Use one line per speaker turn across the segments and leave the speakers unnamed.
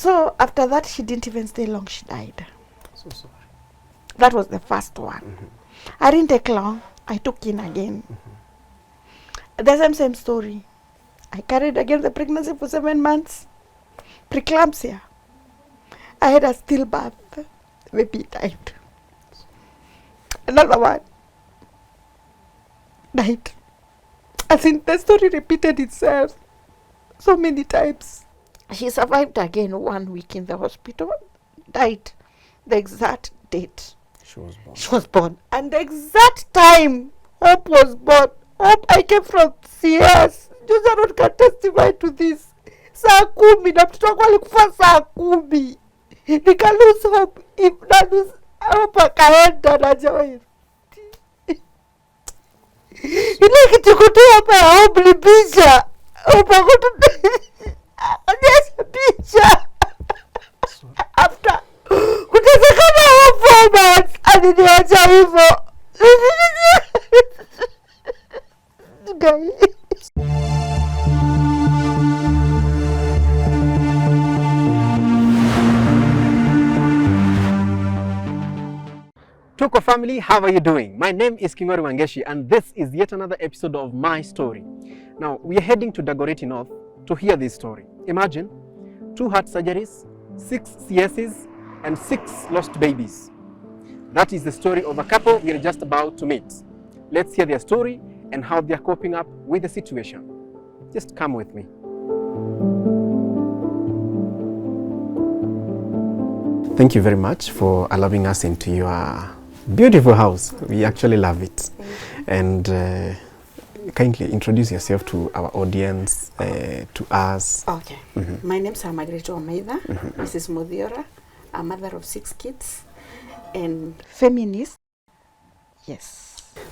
So after that, she didn't even stay long. She died.
So sorry.
That was the first one. I didn't take long. I took in again. The same story. I carried again the pregnancy for 7 months. Preeclampsia. I had a stillbirth. The baby died. Another one died. I think the story repeated itself so many times. She survived again 1 week in the hospital. Died. The exact date.
She was born.
She was born. And the exact time Hope was born. Hope, I came from CS. Joseph can testify to this. Saa 10 na mtoto wangu alikufa saa 10. Nika lose hope. If na lose hope akaenda na joy. Ile kitu kutoa hapa hope ni picha. Hope onyesha picha. After kutazakana hope format aliniacha hivyo.
Tuko family, how are you doing? My name is Kingori Wangeshi and this is yet another episode of my story. Now, we are heading to Dagoretti North to hear this story. Imagine 2 heart surgeries, 6 CSs and 6 lost babies. That is the story of a couple we are just about to meet. Let's hear their story and how they are coping up with the situation. Just come with me. Thank you very much for allowing us into your beautiful house. We actually love it. And kindly introduce yourself to our audience, to us.
Okay. My name is Margaret Wamaitha, Mrs. Muthiora, a mother of 6 kids and feminist. Yes.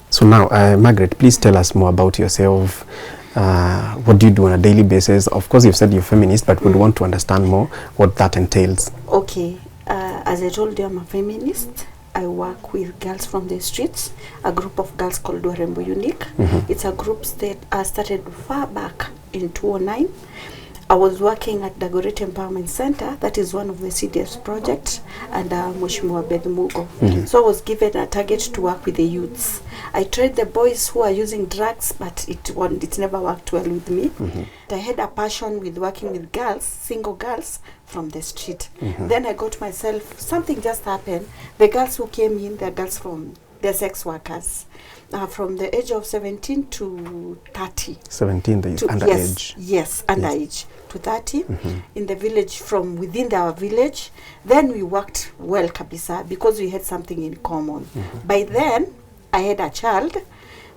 So now, Margaret, please tell us more about yourself. What do you do on a daily basis? Of course, you've said you're feminist, but we'd want to understand more what that entails.
Okay. As I told you, I'm a feminist. I work with girls from the streets, a group of girls called Warembo Unique. It's a group that started far back in 2009. I was working at Dagoretti Empowerment Center. That is one of the CDF's projects, and Mheshimiwa Bedmugo. So I was given a target to work with the youths. I tried the boys who are using drugs, but it never worked well with me. I had a passion with working with girls, single girls from the street. Then I got myself, something just happened. The girls who came in, they're girls from, they're sex workers. From the age of 17 to 30.
17, the underage.
Yes, underage to 30 in the village, from within our village. Then we worked well, kabisa, because we had something in common. By then, I had a child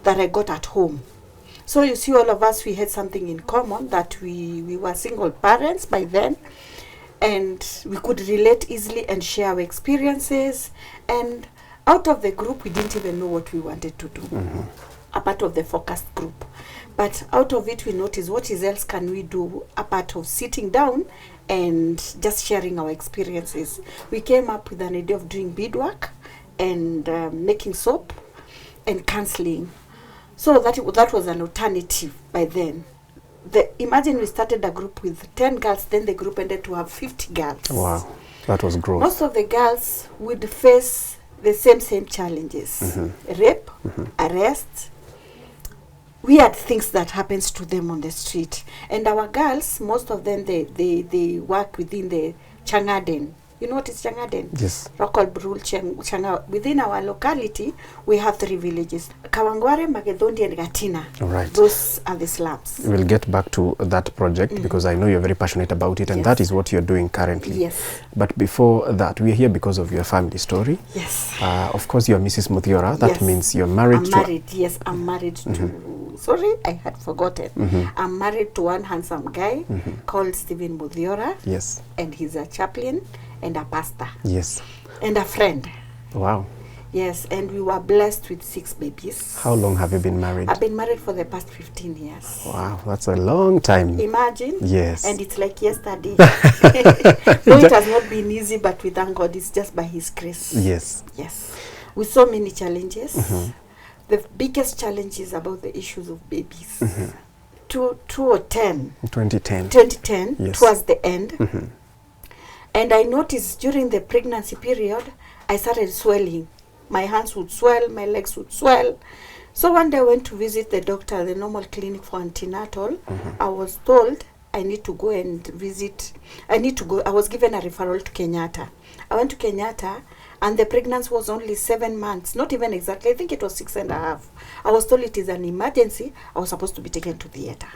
that I got at home. So you see, all of us, we had something in common, that we were single parents by then. And we could relate easily and share our experiences. And out of the group, we didn't even know what we wanted to do, a part of the focused group. But out of it, we noticed what else can we do, a part of sitting down and just sharing our experiences. We came up with an idea of doing beadwork and making soap and counseling. So that was an alternative by then. Imagine we started a group with 10 girls, then the group ended to have 50 girls.
Wow, that was growth.
Most of the girls would face the same challenges. Rape, arrest, weird things that happens to them on the street. And our girls, most of them, they work within the Changaden. You know what is Changaden?
Yes.
Local Brule, Changa. Within our locality, we have 3 villages. Kawangware, Magedondi, and Gatina.
All right.
Those are the slums.
We'll get back to that project because I know you're very passionate about it, and that is what you're doing currently.
Yes.
But before that, we're here because of your family story.
Yes.
Of course, you're Mrs. Muthiora. That means you're married to...
Yes, I'm married to... Sorry, I had forgotten. I'm married to one handsome guy called Stephen Muthiora.
Yes.
And he's a chaplain and a pastor.
Yes.
And a friend.
Wow.
Yes, and we were blessed with 6 babies.
How long have you been married?
I've been married for the past 15 years.
Wow, that's a long time.
Imagine.
Yes.
And it's like yesterday. No, it has not been easy, but we thank God it's just by His grace.
Yes.
Yes. With so many challenges. The biggest challenge is about the issues of babies.
2010.
Yes. Towards the end, And I noticed during the pregnancy period, I started swelling. My hands would swell, my legs would swell. So one day I went to visit the doctor at the normal clinic for antenatal. I was told I need to go and visit. I was given a referral to Kenyatta. I went to Kenyatta, and the pregnancy was only 7 months, not even exactly. I think it was 6.5. I was told it is an emergency. I was supposed to be taken to theater.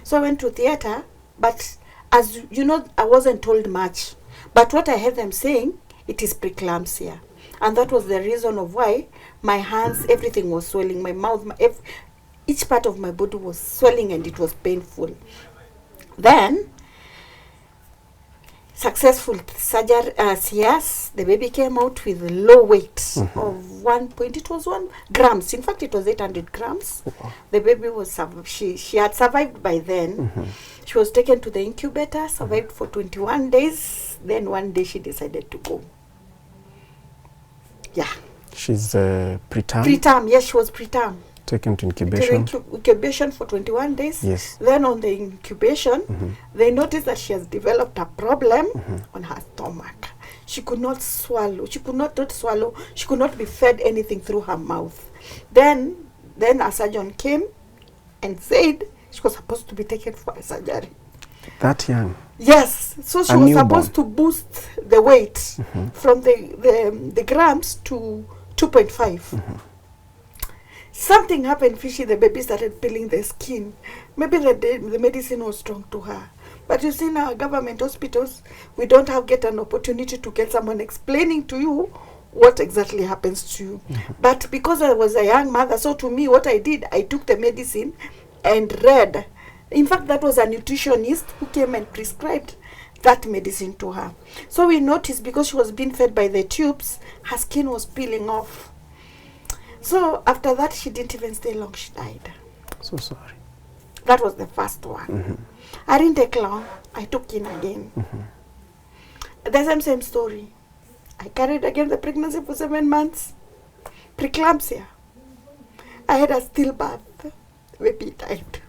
So I went to theater, but as you know, I wasn't told much. But what I heard them saying, it is preeclampsia. And that was the reason of why my hands, everything was swelling, my mouth, each part of my body was swelling, and it was painful. Then, successful surgery, CS, the baby came out with low weight of 1 grams. In fact, it was 800 grams. The baby was, she had survived by then. She was taken to the incubator, survived for 21 days. Then one day she decided to go. Yeah. She's preterm? Preterm, yes, she was preterm. Taken to incubation? Incubation for 21 days. Yes. Then on the incubation, they noticed that she has developed a problem on her stomach. She could not swallow. She could not swallow. She could not be fed anything through her mouth. Then a surgeon came and said she was supposed to be taken for a surgery. That young? Yes. So she was supposed to boost the weight from the grams to 2.5. Something happened fishy. The baby started peeling the skin. Maybe the medicine was strong to her. But you see, in our government hospitals, we don't get an opportunity to get someone explaining to you what exactly happens to you. But because I was a young mother, so to me, what I did, I took the medicine and read. In fact, that was a nutritionist who came and prescribed that medicine to her. So we noticed, because she was being fed by the tubes, her skin was peeling off. So after that, she didn't even stay long. She died. So sorry. That was the first one. I didn't take long. I took in again. The same story. I carried again the pregnancy for 7 months. Preeclampsia. I had a stillbirth. The baby died.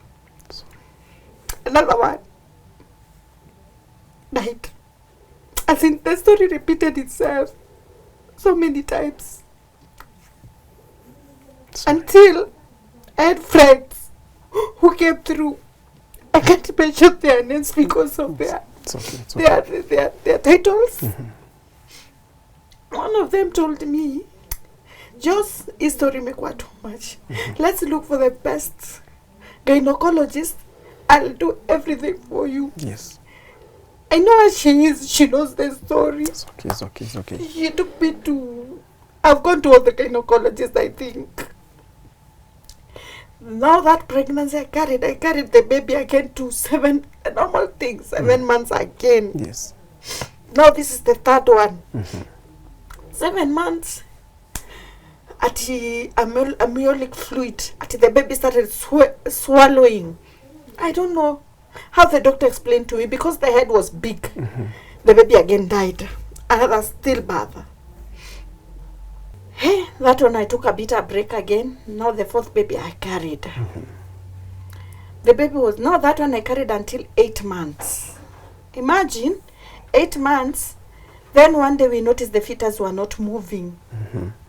Another one died. As in, the story repeated itself so many times. Until I had friends who came through. I can't mention their names because of their titles. One of them told me, "Just history make too much. Let's look for the best gynecologist. I'll do everything for you." Yes. I know where she is. She knows the story. It's okay. She took me to... I've gone to all the gynecologists, I think. Now that pregnancy I carried the baby again to 7 normal things, 7 months again. Yes. Now this is the third one. 7 months at the amniotic fluid, at the baby started swallowing. I don't know how the doctor explained to me, because the head was big. The baby again died. Another stillbirth. Hey, that one I took a bit of break again. Now the fourth baby I carried. The baby was, now that one I carried until 8 months. Imagine, 8 months. Then one day we noticed the fetus were not moving.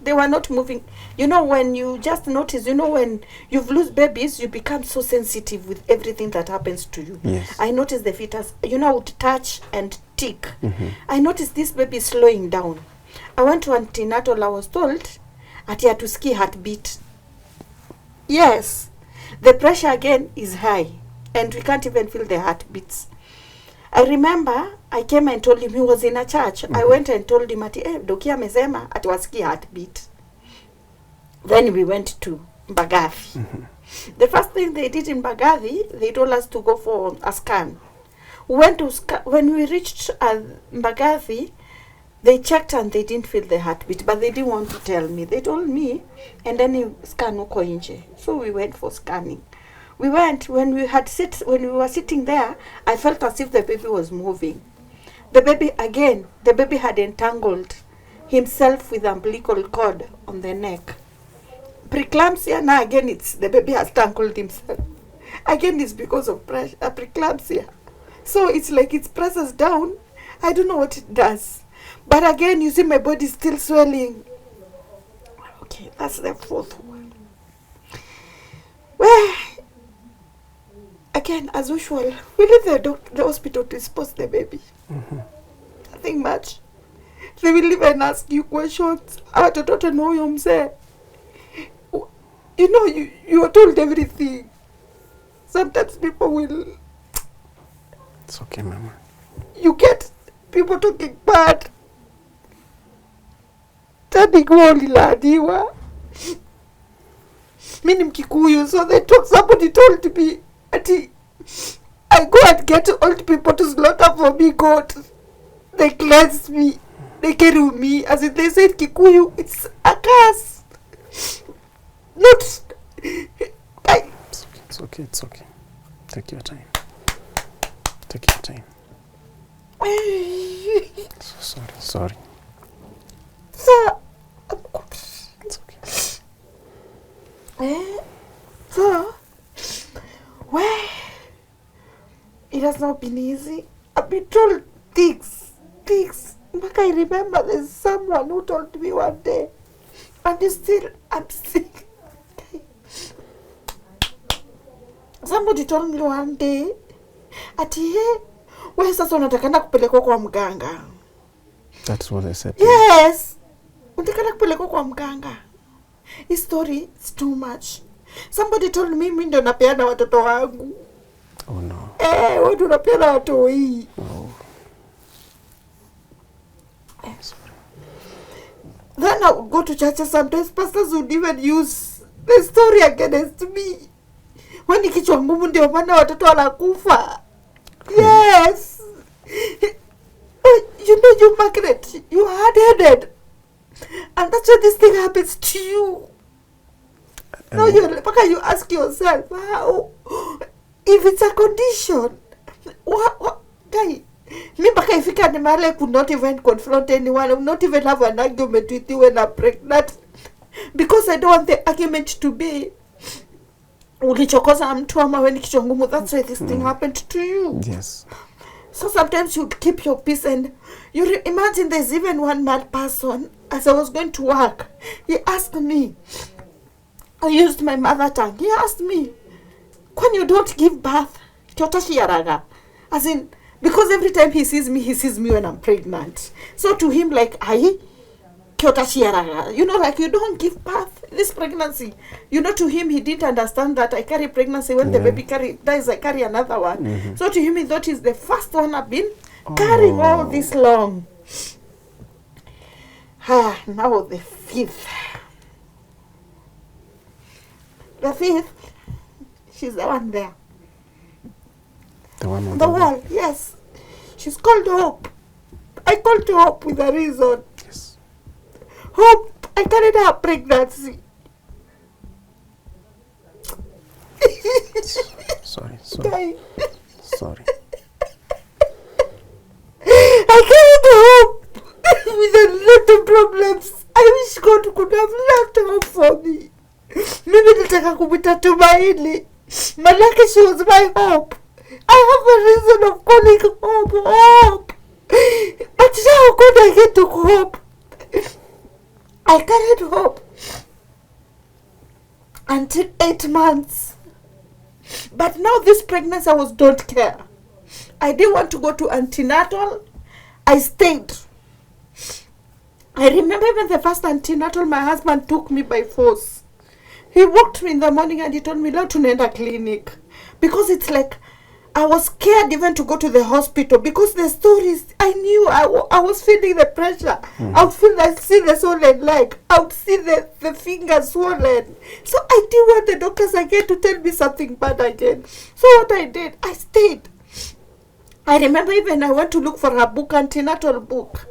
They were not moving. You know, when you just notice, you know, when you've lost babies, you become so sensitive with everything that happens to you. Yes. I noticed the fetus, you know, would touch and tick. I noticed this baby slowing down. I went to antenatal. I was told at here to ski heartbeat. Yes, the pressure again is high, and we can't even feel the heartbeats. I remember I came and told him, he was in a church. I went and told him, Doki amesema ati wasikia heartbeat. Then we went to Mbagathi. The first thing they did in Mbagathi, they told us to go for a scan. When we reached Mbagathi, they checked and they didn't feel the heartbeat, but they didn't want to tell me. They told me, and then you scan uko inje. So we went for scanning. We went, when we were sitting there, I felt as if the baby was moving. The baby had entangled himself with umbilical cord on the neck. Preeclampsia, now again the baby has tangled himself. Again, it's because of pressure, preeclampsia. So it's like it presses down I don't know what it does. But again, you see my body still swelling. Okay, that's the fourth one. Well, again, as usual, we leave the hospital to dispose the baby. Nothing much. They will even ask you questions. I don't know you say. You know, you are told everything. Sometimes people will...
It's okay, Mama.
You get people talking bad. Tadi gwoli ladiwa. Mini Mkikuyu, so somebody told me, Ati, I go and get old people to slaughter for me, God. They cleanse me. They carry me. As if they said Kikuyu, it's a curse. Not...
It's okay. Take your time. Take your time. Sorry.
Sir,
It's okay.
So, well, it has not been easy. I've been told things. But I remember there's someone who told me one day, and I'm sick. Somebody told me one day, ati wewe sasa unatakana kupelekwa kwa mganga.
That's what they said.
Yes. Unatakana kupelekwa kwa mganga. His story is too much. Somebody told me mimi ndo napeana watoto wangu.
Oh no.
Wewe ndo unapeana watoto hii.
Oh. Sorry.
Then I would go to church, sometimes pastors would even use the story against me. When kichwa ngumu ndio maana watoto wanakufa. Yes. You know, you Margaret, you are hard-headed. And that's why this thing happens to you. Now you ask yourself, how? If it's a condition, what guy? Me baka ifika ni mahali could not even confront anyone, I would not even have an argument with you when I'm pregnant. Because I don't want the argument to be ulichokoza mtu ama when kichwa ngumu. That's why this thing happened to you.
Yes.
So sometimes you'd keep your peace, and you imagine there's even one mad person. As I was going to work, he asked me, I used my mother tongue. He asked me, when you don't give birth, kyotashi yaraga. As in, because every time he sees me when I'm pregnant. So to him, like, kyotashi yaraga. You know, like, you don't give birth this pregnancy. You know, to him, he didn't understand that I carry pregnancy. When the baby dies, I carry another one. So to him, he thought he's the first one I've been carrying all this long. Now the fifth. The fifth, she's the one there.
The one on
the wall, yes. She's called Hope. I called to Hope with a reason.
Yes.
Hope, I carried her pregnancy.
Sorry.
Guy.
Sorry.
I carried Hope with a lot of problems. I wish God could have left Hope for me. Mimi nitaka kumwita Tumaini. Malaki, she was my hope. I have a reason of calling Hope. But how could I get to Hope? I carried Hope until 8 months. But now this pregnancy, I don't care. I didn't want to go to antenatal. I stayed. I remember even the first antenatal, my husband took me by force. He walked me in the morning and he told me, "Leo tunaenda clinic." Because it's like, I was scared even to go to the hospital because the stories, I knew I was feeling the pressure. I would see the swollen leg. I would see the fingers swollen. So I didn't want the doctors again to tell me something bad again. So what I did, I stayed. I remember even I went to look for a book, antenatal book.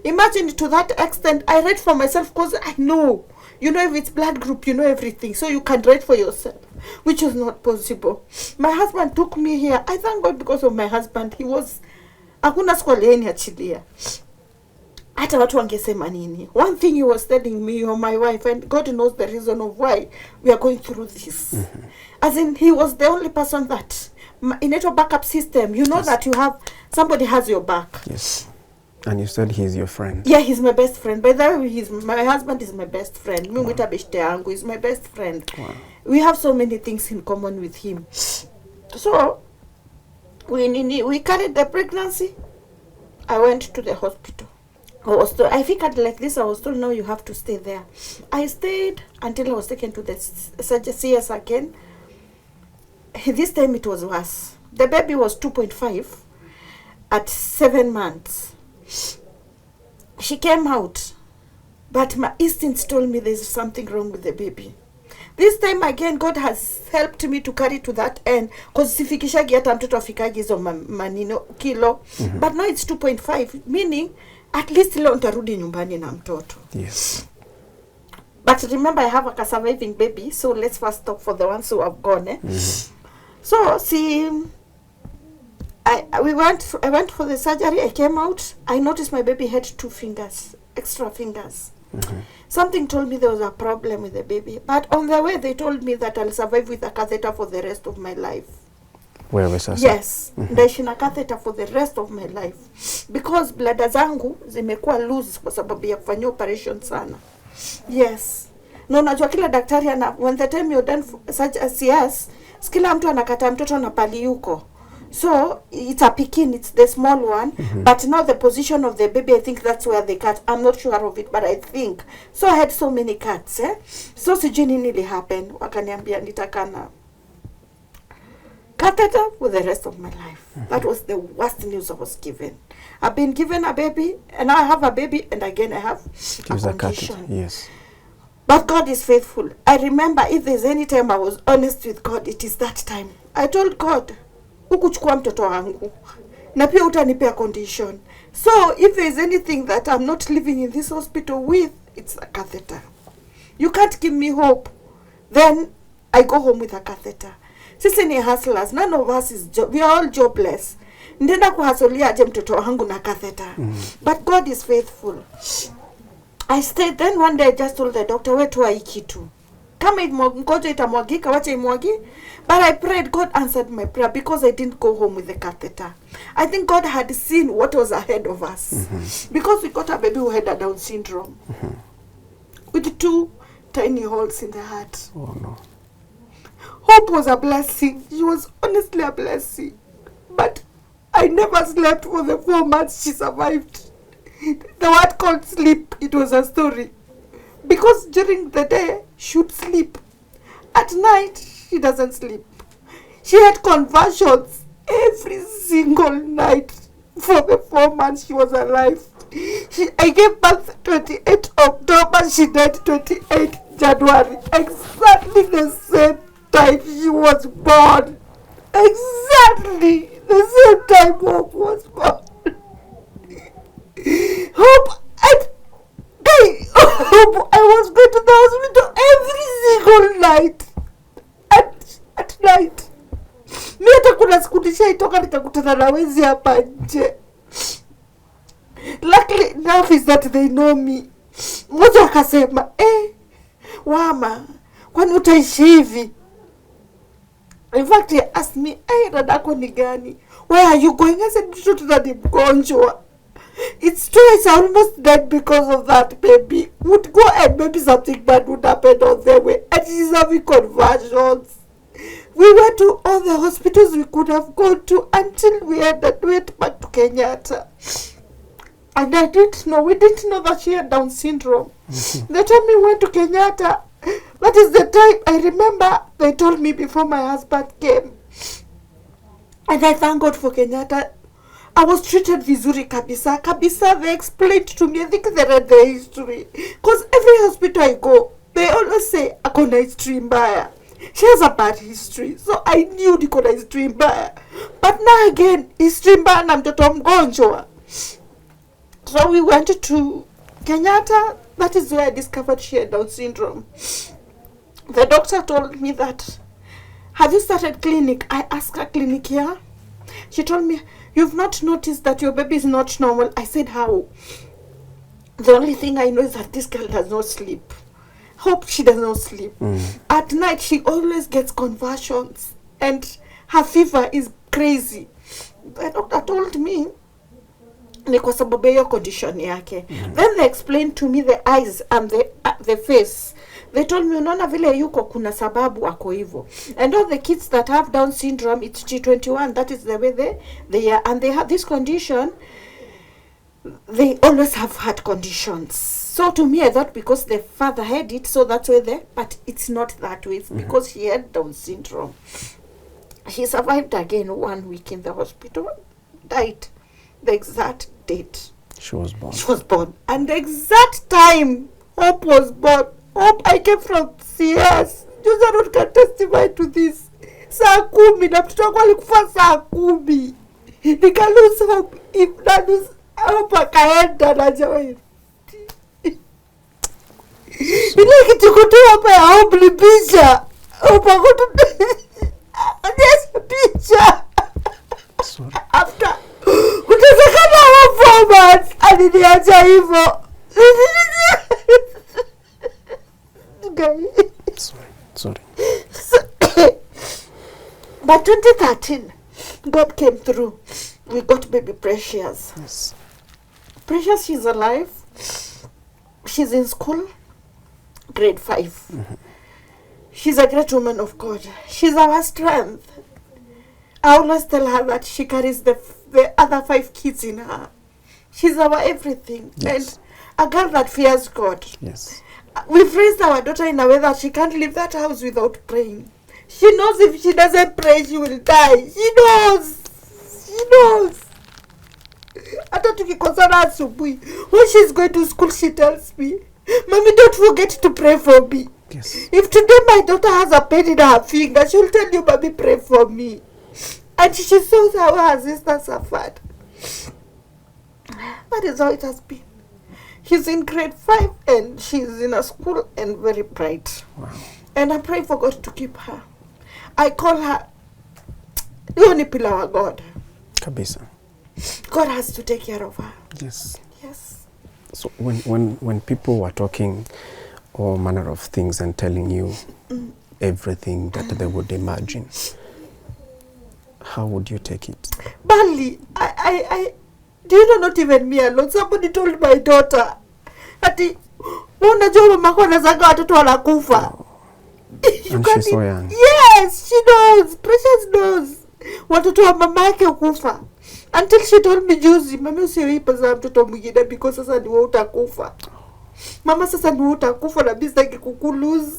Imagine, to that extent, I read for myself because I know. You know, if it's blood group, you know everything. So you can read for yourself, which was not possible. My husband took me here. I thank God because of my husband. He was... Hakuna skwaleni achilia. Hata watu wangesema nini. One thing he was telling me, you're my wife, and God knows the reason of why we are going through this. As in, he was the only person that inaitwa backup system. You know that you have, somebody has your back.
Yes. And you said he's your friend.
Yeah, he's my best friend. By the way, my husband is my best friend. Wow. He's my best friend.
Wow.
We have so many things in common with him. So, we carried the pregnancy. I went to the hospital. I figured like this, I was told, no, you have to stay there. I stayed until I was taken to the surgery again. This time it was worse. The baby was 2.5 at 7 months. She came out, but my instincts told me there's something wrong with the baby. This time again, God has helped me to carry to that end, because sifikishagi hata mtoto afikagi hizo manino kilo, but now it's 2.5, meaning at least leo nitarudi nyumbani na mtoto.
Yes.
But remember, I have a surviving baby, so let's first talk for the ones who have gone. So see, I went for the surgery. I came out. I noticed my baby had 2 fingers, extra fingers. Something told me there was a problem with the baby. But on the way, they told me that I'll survive with a catheter for the rest of my life.
Where was that?
Yes, ndaishi na catheter for the rest of my life because bladder zangu zimekuwa loose kwa sababu ya kufanya operation sana. Yes. No, unajua kila daktari when the time you're done such as yes, kila mtu anakata mtoto na pali yuko. So it's a picking, it's the small one, but now the position of the baby, I think that's where they cut. I'm not sure of it, but I think. So I had so many cuts, So sijui nini happen. Wakaniambia nitakana catheter for the rest of my life. That was the worst news I was given. I've been given a baby, and now I have a baby, and again I have a condition.
Yes.
But God is faithful. I remember if there's any time I was honest with God, it is that time. I told God, ukuchukua mtoto wangu, na pia utanipea condition. So if there's anything that I'm not living in this hospital with, it's a catheter. You can't give me hope. Then I go home with a catheter. Sisi ni hustlers. None of us is we are all jobless. Ndenda kuhasolia aje mtoto wangu na catheter. But God is faithful. I stayed. Then one day I just told the doctor, wetu wa ikitu. Kama mkojo itamwagika, wacha imwagi. But I prayed, God answered my prayer because I didn't go home with the catheter. I think God had seen what was ahead of us. Because we got a baby who had a Down syndrome. With 2 tiny holes in the heart.
Oh no.
Hope was a blessing. She was honestly a blessing. But I never slept for the 4 months she survived. The word called sleep, it was a story. Because during the day, she would sleep. At night, she doesn't sleep. She had convulsions every single night for the 4 months she was alive. I gave birth 28 October, she died 28 January. Exactly the same time she was born. Exactly the same time Hope was born. Hope, I was going to the hospital every single night. At night. Mimi hata kuna siku nishaitoka nikakutana na wezi hapa nje. Luckily enough is that they know me. Mmoja akasema, Wama, kwani utaishi hivi? In fact, he asked me, dadako ni gani? Where are you going? I said, to the mgonjwa. It's true, it's almost dead because of that baby. Would go and maybe something bad would happen on the way. And she's having conversions. We went to all the hospitals we could have gone to until we had to wait back to Kenyatta. And we didn't know that she had Down syndrome. The time we went to Kenyatta, that is the time I remember they told me before my husband came. And I thank God for Kenyatta. I was treated vizuri kabisa. Kabisa, they explained to me. I think they read the history. Because every hospital I go, they always say, akona history mbaya. She has a bad history. So I knew nikona history mbaya. But now again, history mbaya na mtoto mgonjwa. So we went to Kenyatta. That is where I discovered she had Down syndrome. The doctor told me that, have you started clinic? I asked her, clinic here? She told me, you've not noticed that your baby is not normal. I said, how? The only thing I know is that this girl does not sleep. Hope she does not sleep. At night, she always gets convulsions. And her fever is crazy. The doctor told me ni kwa sababu hiyo condition yake. Then they explained to me the eyes and the face. They told me unaona vile yuko kuna sababu ako hivyo. And all the kids that have Down syndrome, it's G21, that is the way they are, and they have this condition. They always have heart conditions. So to me, I thought because the father had it, so that's why but it's not that way. It's because he had Down syndrome. He survived again 1 week in the hospital, died the exact date
she was born.
She was born. And the exact time Hope was born. Hope, I came from CS. Joseph can testify to this. Saa 10 na mtoto wangu alikufa saa 10. Nika lose hope. If na lose hope akaenda na joy. Ile kitu kutoa hapa ya hope ni picha. Hope akutu. Yes, picha.
Sorry.
After kutazakana wa formats aliniacha hivyo.
Sorry.
But 2013, God came through. We got baby Precious.
Yes.
Precious, she's alive. She's in school, grade 5. She's a great woman of God. She's our strength. I always tell her that she carries the other 5 kids in her. She's our everything.
Yes.
And a girl that fears God.
Yes.
We've raised our daughter in a way that she can't leave that house without praying. She knows if she doesn't pray, she will die. She knows. Hata tukikosana asubuhi, when she's going to school, she tells me, Mommy, don't forget to pray for me.
Yes.
If today my daughter has a pain in her finger, she'll tell you, Mommy, pray for me. And she saws how her sister suffered. That is how it has been. She's in grade 5 and she's in a school and very bright.
Wow.
And I pray for God to keep her. I call her the only pillar of God.
Kabisa.
God has to take care of her.
Yes.
Yes.
So when people were talking all manner of things and telling you everything that they would imagine, how would you take it?
Bali, I do you know, not even me alone. Somebody told my daughter, ati, unajua mamako anazaga watoto wanakufa.
And she's so young.
Yes, she knows. Precious knows. Watoto wa mama yake kufa. Until she told me juzi, mami usiipa za mtoto mwingine because sasa ni wewe utakufa. Mama sasa ni wewe utakufa na mimi sitaki kukulose.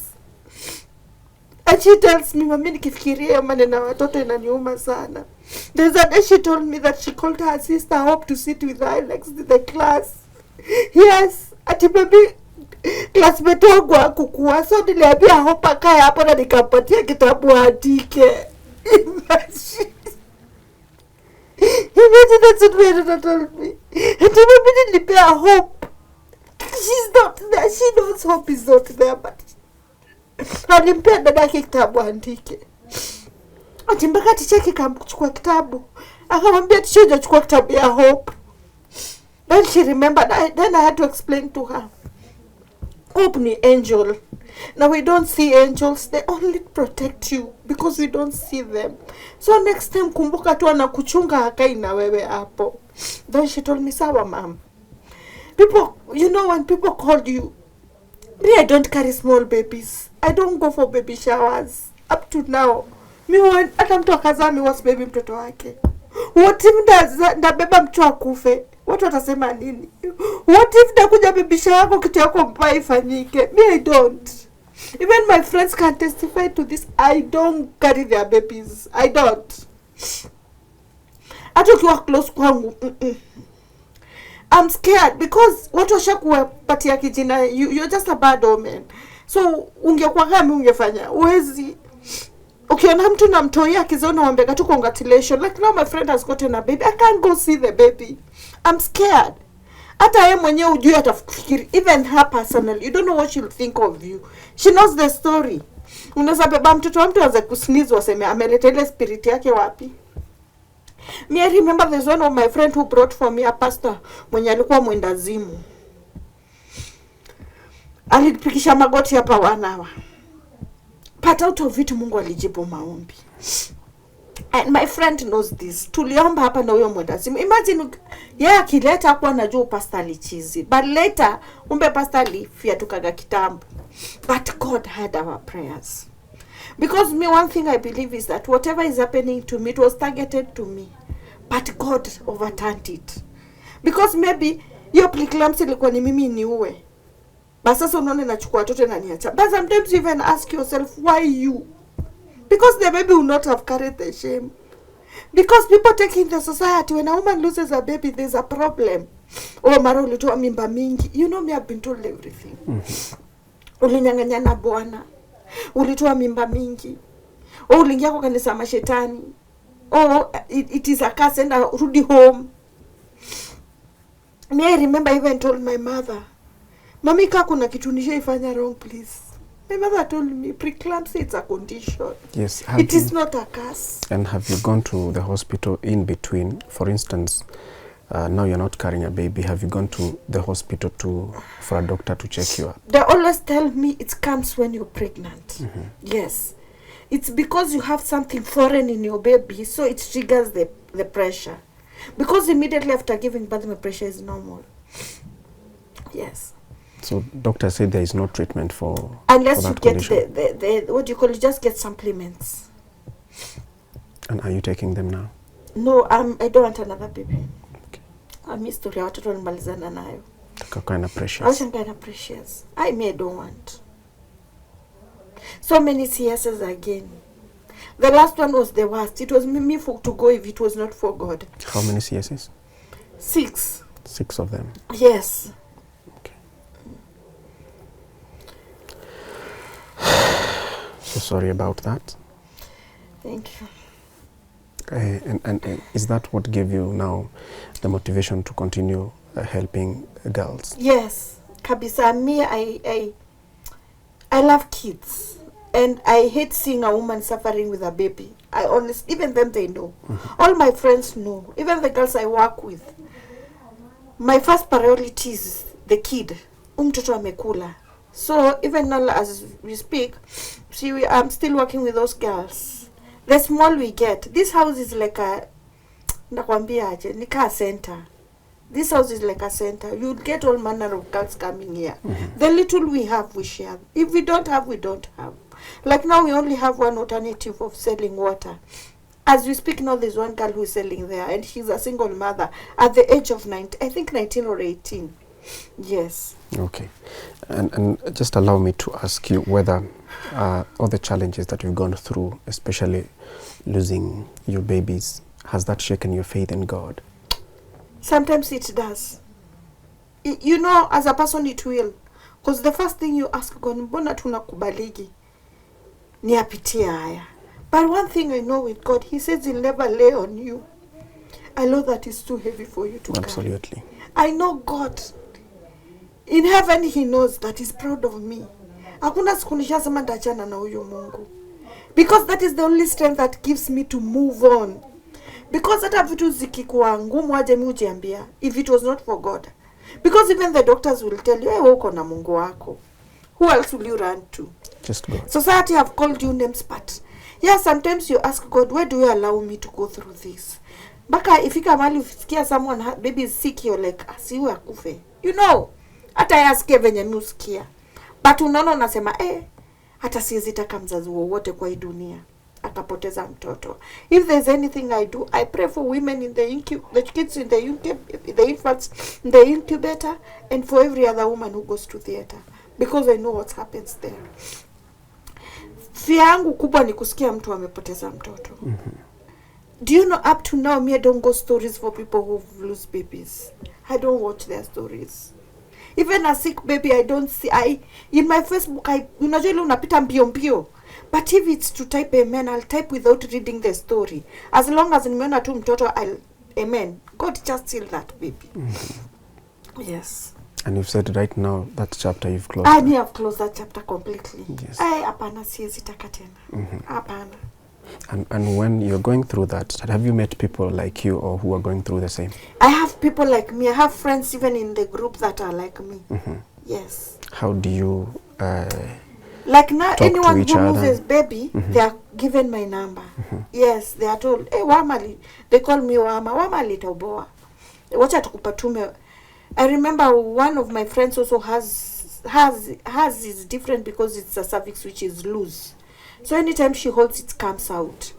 And she tells me, mami nikifikiria maneno ya watoto inaniuma sana. There's a day she told me that she called her sister Hope to sit with her next to the class. Yes, ati baby classmate wangu hakukua, so niliambia Hope akae hapo na nikampatia kitabu andike. Imagine that's what my daughter told me. And baby nilipea Hope. She's not there. She knows Hope is not there, but alimpea dadake kitabu andike. Ati mpaka ticheki kamchukua kitabu. Akamwambia ticho hajachukua kitabu ya Hope. Then she remembered. Then I had to explain to her. Hope ni angel. Now we don't see angels. They only protect you because we don't see them. So next time kumbuka tu anakuchunga hakai na wewe hapo. Then she told me, sawa mom. People, you know, when people call you, me, I don't carry small babies. I don't go for baby showers. Up to now. Mi hata mtu akazaa mi was baby mtoto wake. What if ndabeba mtu akufe? Watu watasema nini? What if ndakuja baby shower yako kitu yako mbaya ifanyike? Me, I don't. Even my friends can testify to this. I don't carry their babies. I don't. Hata ukiwa close kwangu. I'm scared because watu washakupatia kijina, you're just a bad omen. So ungekuwa kama ungefanya uwezi. Ukiona mtu na mtoi akizona wambega tu congratulations, like now my friend has gotten a baby, I can't go see the baby. I'm scared. Hata yeye mwenyewe ujui atafikiri, even her personally, you don't know what she'll think of you. She knows the story. Unaweza beba mtoto wa mtu aanze kusneeze waseme ameleta ile spirit yake wapi? Me, I remember there's one of my friend who brought for me a pastor mwenye alikuwa mwendazimu. Alipikisha magoti hapa 1 hour. But out of it Mungu alijibu maombi. And my friend knows this. Tuliomba hapa na huyo mwendazimu. Imagine yeye akileta hapo anajua pastor alichizi. But later umbe pastor alifia tukaga kitambo. But God heard our prayers. Because me, one thing I believe is that whatever is happening to me, it was targeted to me. But God overturned it. Because maybe hiyo preeclampsia ilikuwa ni mimi niue. But sasa unaona nachukua watoto na niacha. But sometimes you even ask yourself, why you? Because the baby will not have carried the shame. Because people take in the society, when a woman loses a baby, there's a problem. Oh, mara ulitoa mimba mingi. You know me, I've been told everything. Ulinyang'anya na bwana. Ulitoa mimba mingi. Oh, uliingia kwa kanisa mashetani. Oh, it is a curse and rudi home. Me, I remember I even told my mother, Mami, ka kuna kitu nishaifanya wrong, please. My mother told me, preeclampsia, it's a condition.
Yes.
It is not a curse.
And have you gone to the hospital in between? For instance, now you're not carrying a baby. Have you gone to the hospital for a doctor to check you up?
They always tell me it comes when you're pregnant. Yes. It's because you have something foreign in your baby, so it triggers the pressure. Because immediately after giving birth, my pressure is normal. Yes. So
doctor said there is no treatment for
unless
for
you
that
get
condition.
the what do you call it? Just get supplements.
And are you taking them now?
No, I don't want another baby. Okay. I'm used to watoto nimalizana nayo.
Kind of precious.
I kind of precious. I don't want. So many CSs again. The last one was the worst. It was me for to go if it was not for God.
How many CSs?
6.
6 of them.
Yes.
Okay. So sorry about that.
Thank you.
And is that what gave you now the motivation to continue helping girls?
Yes, kabisa. Me, I love kids, and I hate seeing a woman suffering with a baby. I honestly, even them, they know. All my friends know. Even the girls I work with. My first priority is the kid. Mtoto amekula. So even now, as we speak, see, I'm still working with those girls. The small we get, this house is like a, nakwambia aje, nika a center. This house is like a center. You'll get all manner of girls coming here. The little we have, we share. If we don't have, we don't have. Like now, we only have one alternative of selling water. As we speak now, there's one girl who is selling there, and she's a single mother at the age of 19, I think 19 or 18. Yes.
Okay. And just allow me to ask you whether all the challenges that you've gone through, especially losing your babies, has that shaken your faith in God?
Sometimes it does. You know, as a person it will. Because the first thing you ask God, mbona tunakubaligi? Niyapitie haya. But one thing I know with God, He says He'll never lay on you a load that is too heavy for you to carry.
Absolutely.
I know God. In heaven He knows that He's proud of me. Hakuna siku nishasema ndachana na huyu Mungu. Because that is the only strength that gives me to move on. Because hata vitu zikikuwa ngumu aje mimi hujiambia, if it was not for God. Because even the doctors will tell you, wewe uko na Mungu wako. Who else will you run to?
Just God.
Society have called you names, but yeah, sometimes you ask God, why do you allow me to go through this? Baka ifika mahali usikia someone baby is sick, you're like, asiwe akufe. You know, hata yasikia venye mimi usikia. But unaona unasema, hata siwezi taka mzazi wowote kwa hii dunia akapoteza mtoto. If there's anything I do, I pray for women in the kids in the infants in the incubator, and for every other woman who goes to theater, because I know what happens there. Fear yangu kubwa ni kusikia mtu amepoteza mtoto. Do you know, up to now, me, I don't go stories for people who lose babies. I don't watch their stories. Even a sick baby, I don't see. In my Facebook, unajua ile unapita mbio mbio. But if it's to type amen, I'll type without reading the story. As long as nimeona tu mtoto, amen. God just heal that baby. Yes.
And you've said right now that chapter you've closed.
I have closed that chapter completely.
Yes.
Hapana siwezi taka tena. Hapana.
And when you're going through that, have you met people like you or who are going through the same?
I have people like me. I have friends even in the group that are like me. Yes.
How do you
Like now,
talk to
anyone
each
who
other.
loses baby, they are given my number. Yes, they are told, hey, Wamali, they call me Wamali Toboa. Wacha tukupatume. I remember one of my friends also has is different because it's a cervix which is loose. So anytime she holds, it comes out.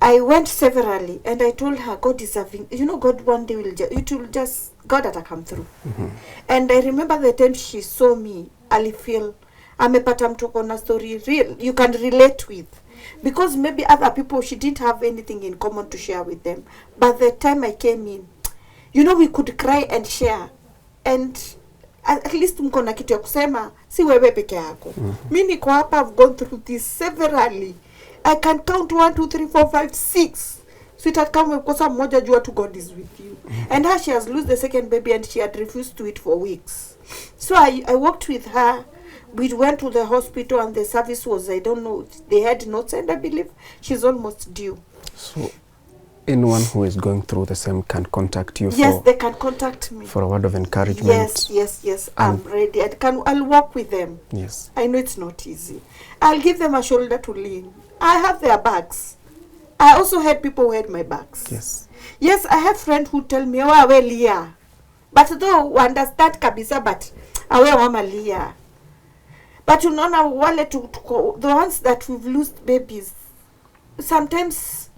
I went severally and I told her, God is having, God one day God had to come through. And I remember the time she saw me, I feel, amepata mtoko na story real, you can relate with. Because maybe other people, she didn't have anything in common to share with them. But the time I came in, we could cry and share. And at least mko na kitu ya kusema, si wewe peke yako. Mimi niko hapa, I've gone through this severally. I can count 1, 2, 3, 4, 5, 6. Sweetheart, kama ukosa mmoja jua to God is with you. And her, she has lost the second baby and she had refused to eat for weeks. So I walked with her. We went to the hospital and the service was, I don't know, they had notes and I believe she's almost due.
So anyone who is going through the same can contact you?
Yes, they can contact me.
For a word of encouragement?
Yes. I'm ready. I'll walk with them.
Yes.
I know it's not easy. I'll give them a shoulder to lean. I have their backs. I also had people who had my backs.
Yes.
Yes, I have friends who tell me, oh, awe lia. But though, understand kabisa, but awe wama lia. But unaona wale the ones that we've lost babies, sometimes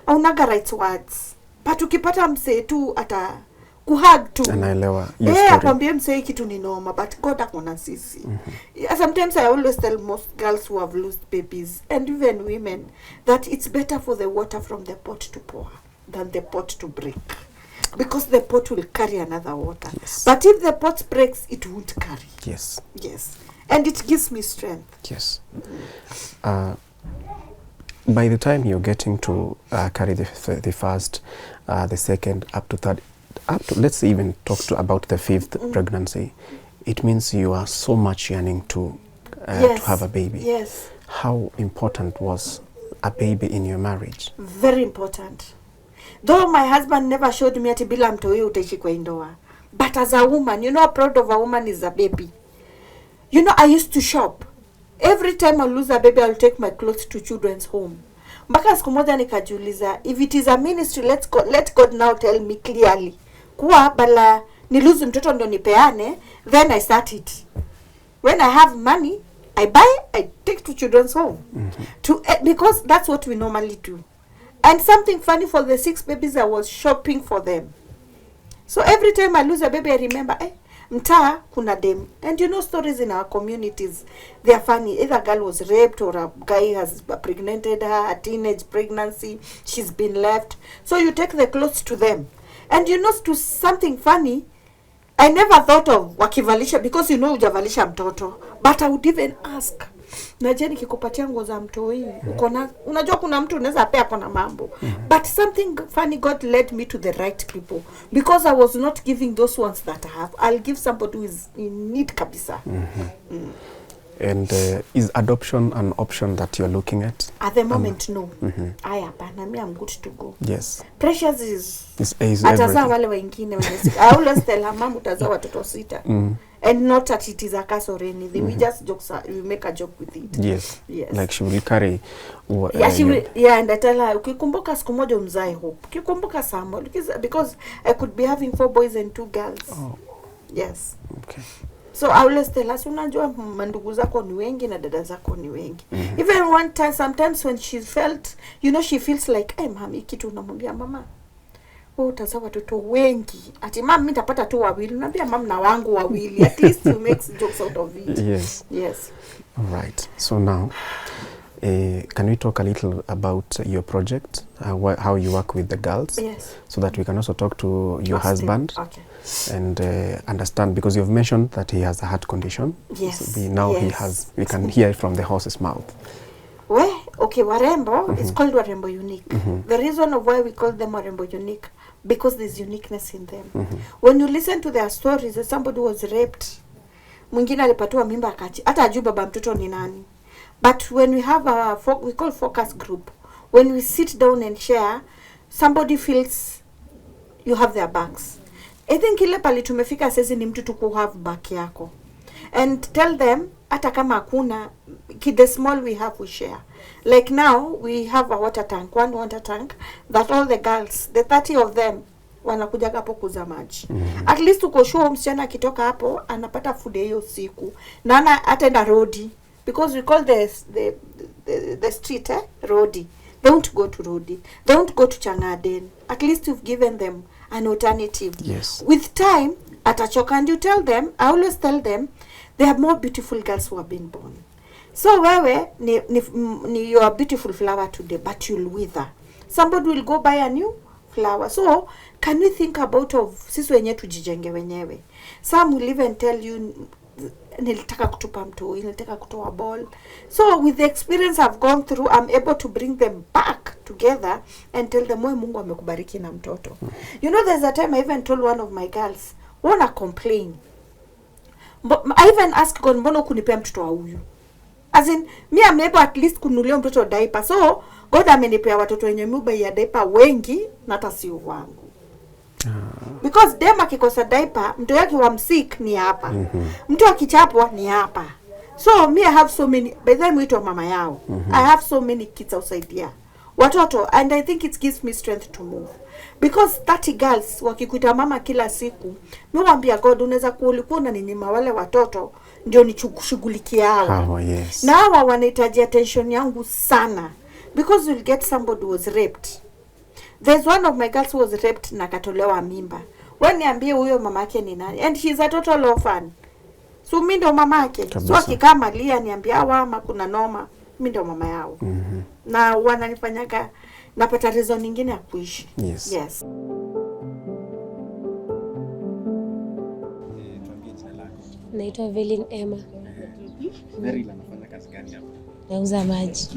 aunaga right words. But ukipata msee tu ata kuhug tu.
Anaelewa.
Akwambie msee kitu ni noma, but God akona sisi. Sometimes I always tell most girls who have lost babies, and even women, that it's better for the water from the pot to pour than the pot to break. Because the pot will carry another water.
Yes.
But if the pot breaks, it won't carry.
Yes.
Yes. And it gives me strength.
Yes. By the time you're getting to carry the first, the second, up to third, let's even talk about the fifth pregnancy, it means you are so much yearning to have a baby.
Yes.
How important was a baby in your marriage?
Very important. Though my husband never showed me ati bila mtoi utaishi kwa ndoa. But as a woman, how proud of a woman is a baby. I used to shop. Every time I lose a baby, I'll take my clothes to children's home. Mpaka siku moja nikajiuliza, if it is a ministry, let God now tell me clearly. Kuwa bala niluzu mtoto ndo nipeane, then I start it. When I have money, I buy, I take to children's home. Because that's what we normally do. And something funny, for the 6 babies, I was shopping for them. So every time I lose a baby, I remember, mtaa kuna dem. And stories in our communities, they are funny. Either a girl was raped or a guy has impregnated her, a teenage pregnancy, she's been left. So you take the clothes to them. And to something funny, I never thought of wakivalisha, because hujavalisha mtoto. But I would even ask, naje nikikupatia nguo za mtoi, unajua kuna mtu unaweza pea kuna mambo. But something funny, God led me to the right people, because I was not giving those ones that I have. I'll give somebody who is in need kabisa.
And is adoption an option that you're looking at?
At the moment, no. I'm good to go.
Yes.
Precious is
everything.
Wale wengine. I always tell her, mom, utazaa watoto 6. And not that it is a curse or anything. We just we make a joke with it.
Yes.
Yes.
Like she will carry.
And I tell her, ukikumbuka siku moja umzae Hope. Ukikumbuka Samuel. Because I could be having 4 boys and 2 girls.
Oh.
Yes.
Okay.
So I always tell her, unajua mandugu zako ni wengi na dada zako ni wengi. Even one time, sometimes when she felt, she feels like, mami, kitu unamwambia mama, utazaa watoto wengi. Ati mama, mimi nitapata tu wawili. Unambia mama na wangu wawili. At least you make jokes out of it.
Yes.
Yes.
All right. So now, can we talk a little about your project, how you work with the girls?
Yes.
So that we can also talk to your husband.
Okay.
And understand, because you've mentioned that he has a heart condition.
Yes.
So we can hear it from the horse's mouth.
Warembo, it's called Warembo Unique. The reason of why we call them Warembo Unique, because there's uniqueness in them. When you listen to their stories, somebody was raped, mwingine alipatiwa mimba akachi, hata ajui baba mtoto ni nani. But when we have we call focus group, when we sit down and share, somebody feels you have their backs. I think ile pali tumefika sasa ni mtu tu ku have back yako. And tell them, hata kama hakuna, the small we have we share. Like now we have a water tank, one water tank that all the girls, the 30 of them, wanakuja hapo kuza maji. At least uko sure msichana akitoka hapo anapata food hiyo siku. Na ataenda roadi, because we call the street roadi. They won't go to roadi. They won't go to Changaden. At least you've given them an alternative.
Yes.
With time, atachoka, and you tell them, I always tell them, there are more beautiful girls who have been born. So wewe ni you are beautiful flower today, but you'll wither. Somebody will go buy a new flower. So can we think about sisi wenyewe tujijenge wenyewe? Some will even tell you, nilitaka kutupa mtoi, nilitaka kutoa ball. So with the experience I've gone through, I'm able to bring them back together and tell them, Mungu amekubariki na mtoto. You know, there's a time I even told one of my girls, wanna complain. I even asked God, mbona kunipea mtoto wa huyu? As in, me I'm able at least kununulia mtoto diaper. So God amenipea watoto wenye mimba ya diaper wengi na hata sio wangu. Because dem akikosa diaper, mtu yake wa msik ni hapa. Mtu akichapwa ni hapa. So me I have so many, by the time we mama yao, I have so many kids outside here. Watoto, and I think it gives me strength to move. Because 30 girls wakikuita mama kila siku, mwambia God, unaweza kuulikuwa unaninyima wale watoto ndio nichukushughulikia hao.
Oh, yes.
Na hawa wanahitaji attention yangu sana, because you'll get somebody who was raped. There's one of my girls who was raped na katolewa mimba. Waniambie huyo mamake ni nani? And she's a total orphan. So mimi ndo mamake. So akikama lia niambia ama kuna noma, mimi ndo mama yao. Na wananifanyaga napata reason nyingine ya kuishi.
Yes.
Yes.
Naitwa Velin Emma.
Very anafanya kazi gani hapa?
Nauza maji.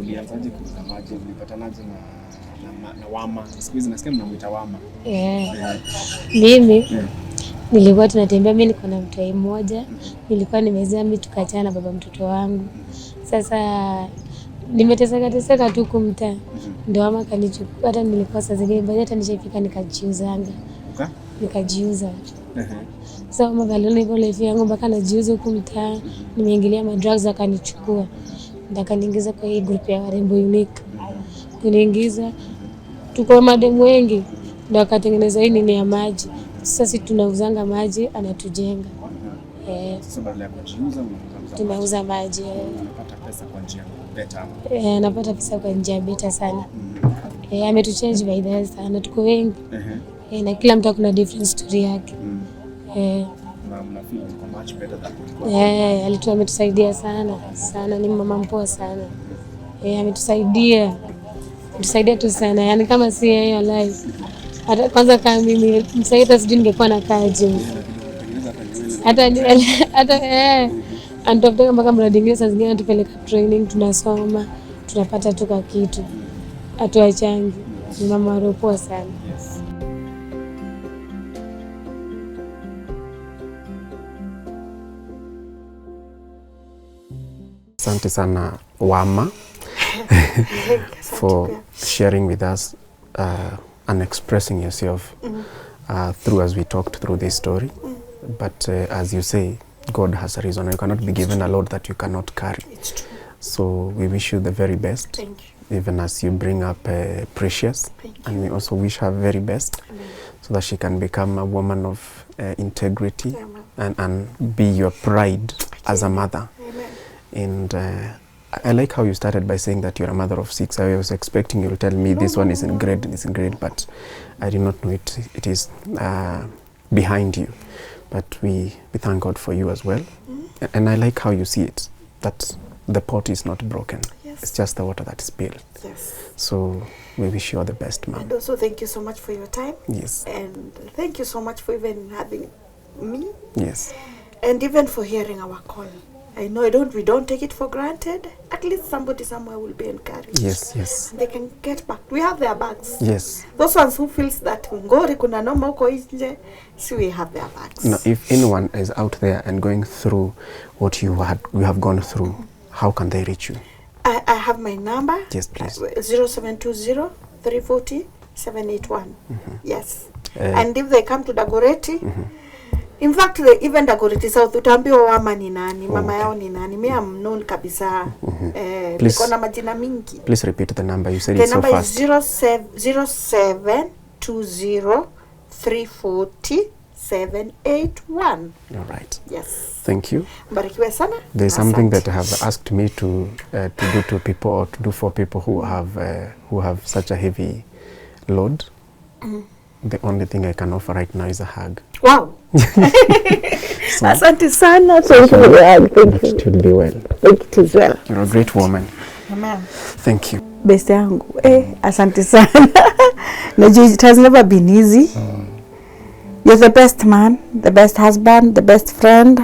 Ulianzaje kuuza maji? Ulipatanaje na Wama? Siku hizi nasikia mnamuita Wama.
Mimi nilikuwa tunatembea, mimi niko na mtoi mmoja. Nilikuwa nimezaa, mimi tukachana na baba mtoto wangu. Sasa nimeteseka tu kumtaa. Ndio Wama kanichukua, hata nilikuwa saa zingine baada hata nishafika nikajiuzanga. Nikajiuza. So Wama balona hivyo life yangu mpaka najiuza huko mtaa. Nimeingilia madrugs akanichukua. Ndio akaniingiza kwa hii group ya Warembo Unique. Kuniingiza tuko mademu wengi, ndio akatengeneza hii nini ya maji. Sasa sisi tunauzanga maji, anatujenga.
Sasa badala ya kujiuza
tunauza maji.
Unapata pesa kwa njia beta.
Anapata pesa kwa njia beta sana. Ametuchange by the sana, tuko wengi. Na kila mtu kuna different story yake.
Na mnafeel kwa much better than
ametusaidia sana sana, ni mama mpoa sana. Ametusaidia tu sana, yani kama si yeye life. Hata kwanza kama mimi msaida sijui ningekuwa na kaje. Hata anatupeleka mpaka mradi mwingine, saa zingine anatupeleka training, tunasoma, tunapata tu kwa kitu. Atuachangi. Ni mama ropoa sana.
Asante sana Wama for sharing with us and expressing yourself through as we talked through this story. But as you say, God has a reason. You cannot be given a load that you cannot carry.
It's true.
So we wish you the very best.
Thank you.
Even as you bring up Precious. And we also wish her very best.
Amen.
So that she can become a woman of integrity and be your pride as a mother.
Amen.
And I like how you started by saying that you're a mother of 6. I was expecting you to tell me this one is in grade, but I did not know it is behind you. But we thank God for you as well. And I like how you see it, that the pot is not broken.
Yes.
It's just the water that is spilled.
Yes.
So we wish you all the best, ma'am.
And also thank you so much for your time.
Yes.
And thank you so much for even having me.
Yes.
And even for hearing our call. I know we don't take it for granted. At least somebody somewhere will be encouraged.
Yes, yes.
And they can get back. We have their bags.
Yes.
Those ones who feels that ngori kuna noma huko nje, see we have their bags.
Now, if anyone is out there and going through what you have gone through, how can they reach you?
I have my number.
Yes, please.
0720 340 781. Yes. And if they come to Dagoretti, In fact, even Dagoretti South, utaambiwa Wama ni nani, mama yao ni nani. Me am known kabisa. Niko na majina mingi.
Please repeat the number. You said it so fast.
The number is 0720-340-781.
All right.
Yes.
Thank you.
Mbarikiwe sana.
There's something that I have asked me to do to people, or to do for people who have such a heavy load. The only thing I can offer right now is a hug.
Wow.
So,
Asante sana. Thank you.
Thank you. It will be well.
Thank you as well.
You're a great woman.
Amen.
Thank you.
Best yangu. Asante sana. Najua it has never been easy. You're the best man, the best husband, the best friend.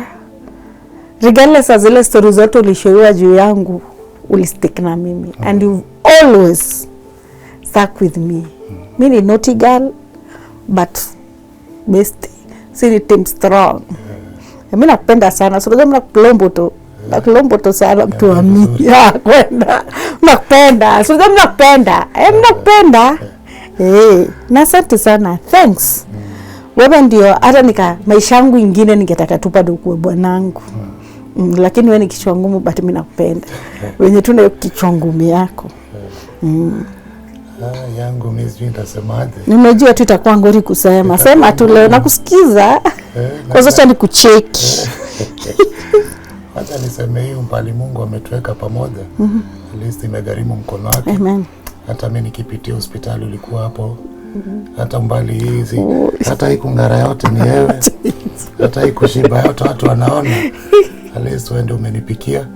Regardless of zile stories zote ulishoiwa juu yangu, ulistick na mimi. And you've always stuck with me. Me ni naughty girl, but best. Sini team strong. Mimi nakupenda sana. So mimi nakulombo to. Nakulombo to sana mtu wa mimi. Kwenda. Nakupenda. So mimi nakupenda. Nakupenda. Na asante sana. Thanks. Wewe ndio hata maisha yangu ingine ningetaka tu bado kuwe bwanangu. Lakini wewe ni kichwa ngumu, but mimi nakupenda. Wenye tuna kichwa ngumu yako.
Yangu mimi nitasemaje?
Nimejua tu itakuwa ngori kusema. Sema tu leo nakusikiza. Kwa sababu nikucheki.
Acha niseme hiyo mbali Mungu ametuweka pamoja. At least imegharimu mkono wake.
Amen.
Hata mimi nikipitia hospitali ulikuwa hapo. Hata mbali hizi. Hata hii kungara yote ni wewe. Hata hii kushiba yote watu wanaona. At least wewe ndio umenipikia.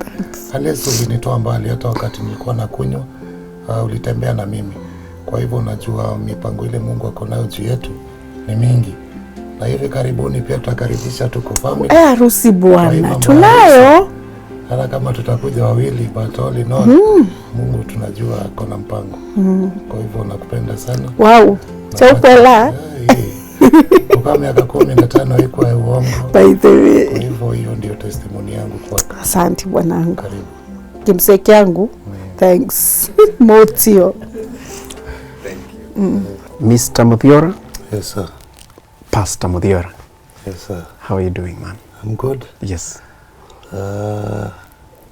At least ulinitoa mbali hata wakati nilikuwa nakunywa. Ulitembea na mimi. Kwa hivyo unajua mipango ile Mungu ako nayo juu yetu ni mingi. Na hivi karibuni pia tutakaribisha Tuko family.
Harusi bwana. Tunayo.
Hata kama tutakuja wawili, but all in all, Mungu tunajua ako na mpango. Kwa hivyo nakupenda sana.
Wow. Chopela.
Kwa miaka 15 haikuwa uongo.
By the way.
Kwa hivyo hiyo ndio testimony yangu kwako.
Asante bwanangu.
Karibu.
Kimseki yangu. Thanks. Motio.
Thank you.
Mr. Muthiora?
Yes, sir.
Pastor Muthiora?
Yes, sir.
How are you doing, man?
I'm good.
Yes.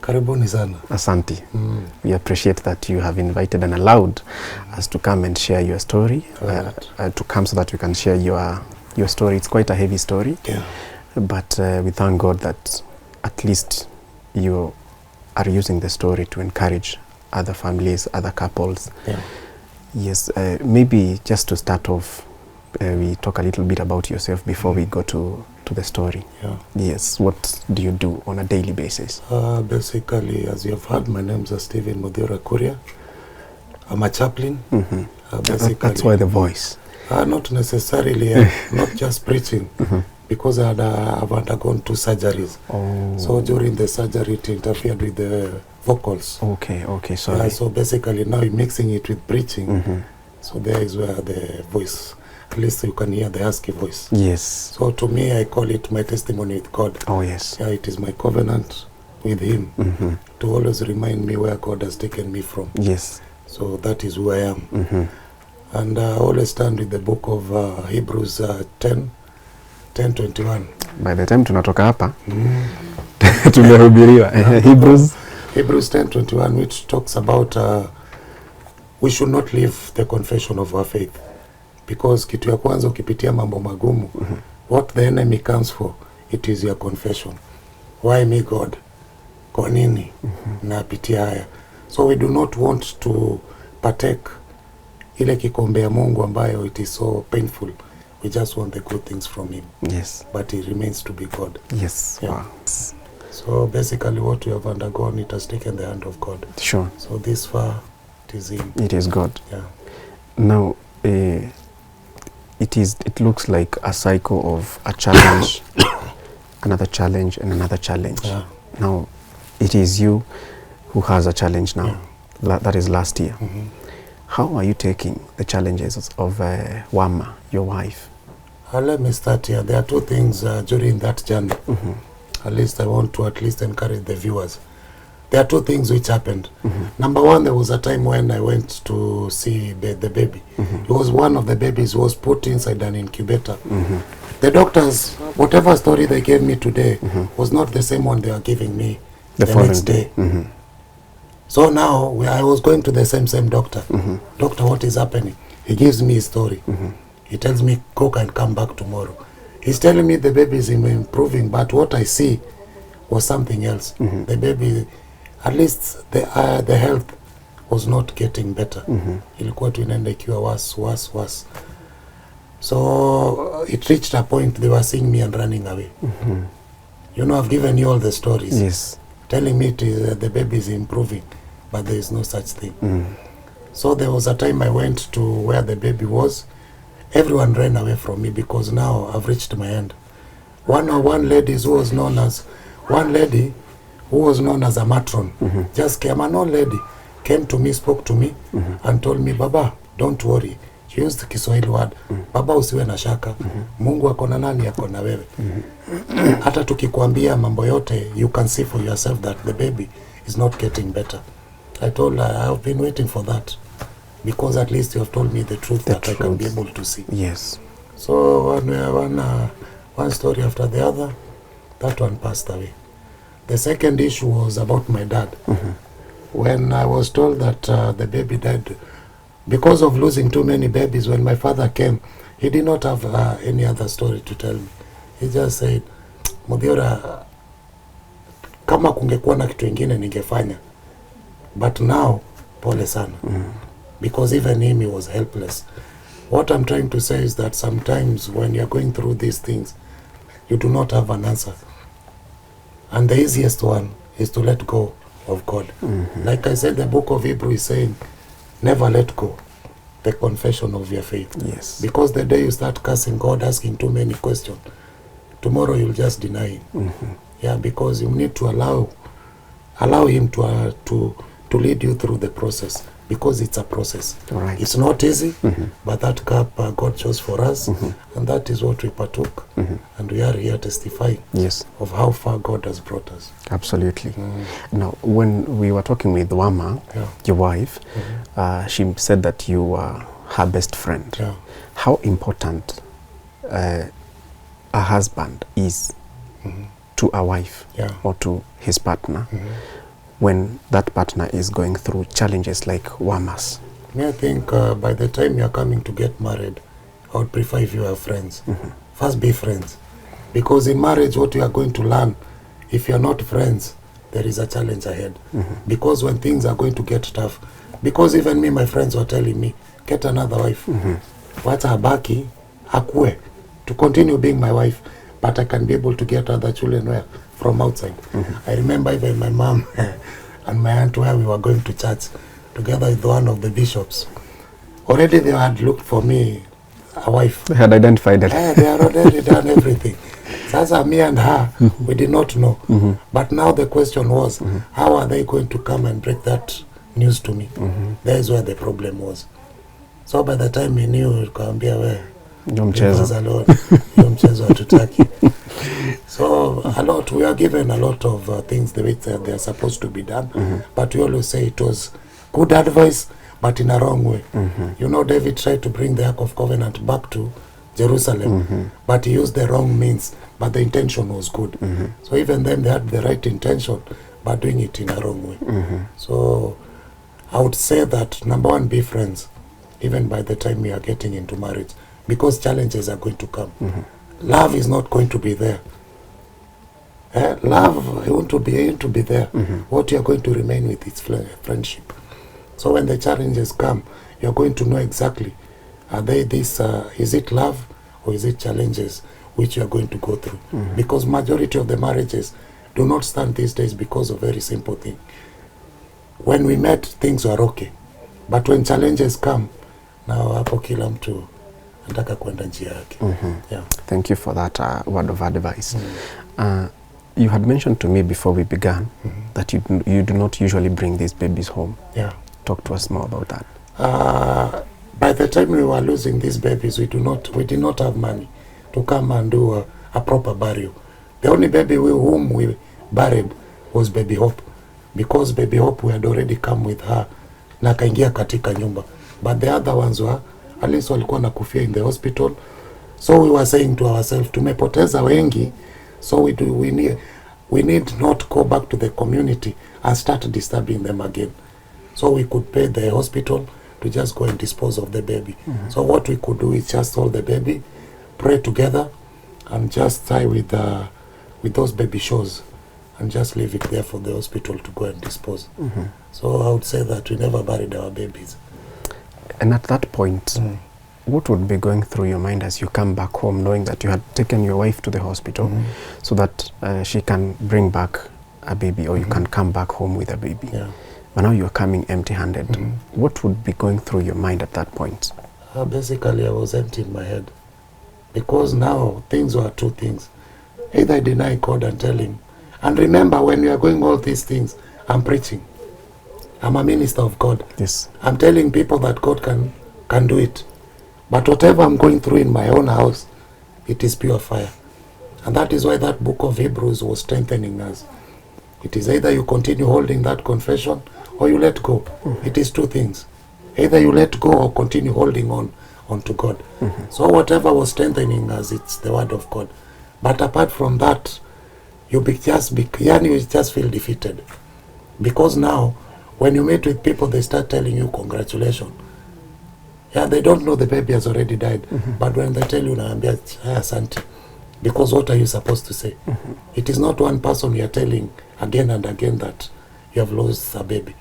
Karibuni sana.
Asante. We appreciate that you have invited and allowed us to come and share your story. To come so that we can share your story. It's quite a heavy story.
Yeah.
But we thank God that at least you are using the story to encourage other families, other couples.
Yeah.
Yes, maybe just to start off, we talk a little bit about yourself before we go to the story.
Yeah.
Yes, what do you do on a daily basis?
Basically, as you have heard, my name is Stephen Muthiora. I'm a chaplain. Basically,
that's why the voice.
Not necessarily, not just preaching, because I've undergone 2 surgeries.
Oh.
So during the surgery, it interfered with the vocals.
Okay, sorry.
So basically now you're mixing it with preaching. So there is where the voice, at least you can hear the husky voice.
Yes.
So to me, I call it my testimony with God.
Oh, yes.
Yeah, it is my covenant with Him to always remind me where God has taken me from.
Yes.
So that is who I am. And I always stand with the book of Hebrews 10:21.
By the time tunatoka hapa, tumehubiriwa. Hebrews
10:21, which talks about we should not leave the confession of our faith. Because kitu ya kwanza ukipitia mambo magumu, what the enemy comes for, it is your confession. Why me, God? Kwa nini? Napitia haya. So we do not want to partake ile kikombe ya Mungu ambayo it is so painful. We just want the good things from Him.
Yes.
But He remains to be God.
Yes.
Yeah.
Wow.
So basically what we have undergone, it has taken the hand of God.
Sure.
So this far, it is Him.
It is God.
Yeah.
Now, it looks like a cycle of a challenge, another challenge, and another challenge.
Yeah.
Now, it is you who has a challenge now. Yeah. That is last year. How are you taking the challenges of Wama, your wife?
Let me start here. There are 2 things during that journey. At least I want to encourage the viewers. There are 2 things which happened. Number 1, there was a time when I went to see the baby. It was one of the babies who was put inside an incubator. The doctors whatever story they gave me today was not the same one they are giving me the next day. So now I was going to the same doctor. Doctor, what is happening? He gives me a story. He tells me, go and come back tomorrow. He's telling me the baby is improving, but what I see was something else. The baby, at least the health was not getting better. Ilikuwa tu inaenda ikiwa worse. So it reached a point they were seeing me and running away. You know, I've given you all the stories.
Yes.
Telling me the baby is improving, but there is no such thing. So there was a time I went to where the baby was. Everyone ran away from me because now I've reached my end. One lady who was known as a matron, just came, an old lady came to me, spoke to me, and told me, Baba, don't worry. She used the Kiswahili word, Baba usiwe na shaka, Mungu akona nani akona wewe. Hata tukikwambia mambo yote, you can see for yourself that the baby is not getting better. I told her, I've been waiting for that, because at least you have told me the truth that I can be able to see.
Yes.
So one story after the other, that one passed away. The second issue was about my dad. When I was told that the baby died, because of losing too many babies, when my father came, he did not have any other story to tell me. He just said, Muthiora, kama kungekuwa na kitu ingine ningefanya. But now, pole sana. Because even him, he was helpless. What I'm trying to say is that sometimes when you're going through these things, you do not have an answer. And the easiest one is to let go of God. Like I said, the book of Hebrews is saying, never let go the confession of your faith.
Yes.
Because the day you start cursing God, asking too many questions, tomorrow you'll just deny him. Yeah, because you need to allow him to lead you through the process, because it's a process.
Right.
It's not easy, but that cup God chose for us, and that is what we partook. And we are here testifying of how far God has brought us.
Absolutely. Now, when we were talking with Wama, your wife, she said that you were her best friend.
Yeah.
How important a husband is to a wife or to his partner when that partner is going through challenges like Wama's?
I think by the time you're coming to get married, I would prefer if you are friends. First be friends. Because in marriage, what you are going to learn, if you're not friends, there is a challenge ahead. Because when things are going to get tough, because even me, my friends were telling me, get another wife. Wacha abaki, akue, to continue being my wife, but I can be able to get other children from outside. I remember even my mom and my aunt, where we were going to church together with one of the bishops. Already they had looked for me a wife.
They had identified it.
They had already done everything. Sasa me and her, we did not know. But now the question was, how are they going to come and break that news to me? That is where the problem was. So by the time we knew, tukambia mchezo hatutaki. So we are given a lot of things the way they are supposed to be done. But we always say it was good advice, but in a wrong way. You know, David tried to bring the Ark of Covenant back to Jerusalem, but he used the wrong means, but the intention was good. So even then they had the right intention, but doing it in a wrong way. So I would say that, number one, be friends, even by the time we are getting into marriage, because challenges are going to come. Love is not going to be there. Love, you want to be there. What you are going to remain with is friendship. So when the challenges come, you are going to know exactly, are they this, is it love or is it challenges which you are going to go through? Because majority of the marriages do not stand these days because of very simple thing. When we met, things were okay. But when challenges come, now hapo kila mtu anataka kwenda njia yake. Yeah.
Thank you for that word of advice. You had mentioned to me before we began that you do not usually bring these babies home.
Yeah.
Talk to us more about that.
By the time we were losing these babies, we did not have money to come and do a proper burial. The only baby whom we buried was Baby Hope, because Baby Hope we had already come with her na kaingia katika nyumba. But the other ones were, at least walikuwa nakufia in the hospital, So we were saying to ourselves, tumepoteza wengi, so we need not go back to the community and start disturbing them again. So we could pay the hospital to just go and dispose of the baby. So what we could do is just hold the baby, pray together, and just tie with those baby shows and just leave it there for the hospital to go and dispose. So I would say that we never buried our babies.
And at that point, what would be going through your mind as you come back home, knowing that you had taken your wife to the hospital so that she can bring back a baby, or you can come back home with a baby?
Yeah.
But now you're coming empty-handed. What would be going through your mind at that point?
Basically, I was empty in my head. Because now, things were two things. Either I deny God and tell him. And remember, when we are going all these things, I'm preaching. I'm a minister of God.
Yes.
I'm telling people that God can do it. But whatever I'm going through in my own house, it is pure fire. And that is why that book of Hebrews was strengthening us. It is either you continue holding that confession or you let go. It is two things. Either you let go or continue holding on to God. So whatever was strengthening us, it's the word of God. But apart from that, you just feel defeated. Because now, when you meet with people, they start telling you congratulations. Yeah, they don't know the baby has already died. But when they tell you, asante, because what are you supposed to say? It is not one person you are telling again and again that you have lost a baby.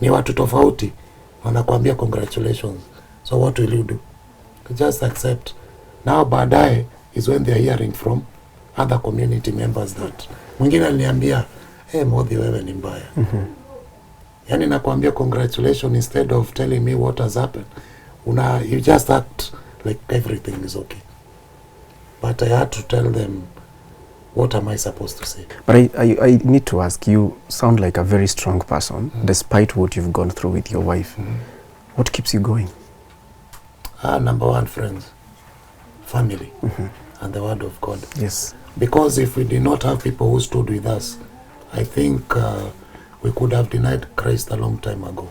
Ni watu tofauti wanakuambia congratulations. So what will you do? You just accept. Now baadaye is when they are hearing from other community members that mwingine aliniambia, Modhi wewe ni mbaya. Yani nakuambia congratulations instead of telling me what has happened. You just act like everything is okay. But I had to tell them, what am I supposed to say?
But I need to ask, you sound like a very strong person, despite what you've gone through with your wife. What keeps you going?
Number one, friends, family, and the word of God.
Yes.
Because if we did not have people who stood with us, I think we could have denied Christ a long time ago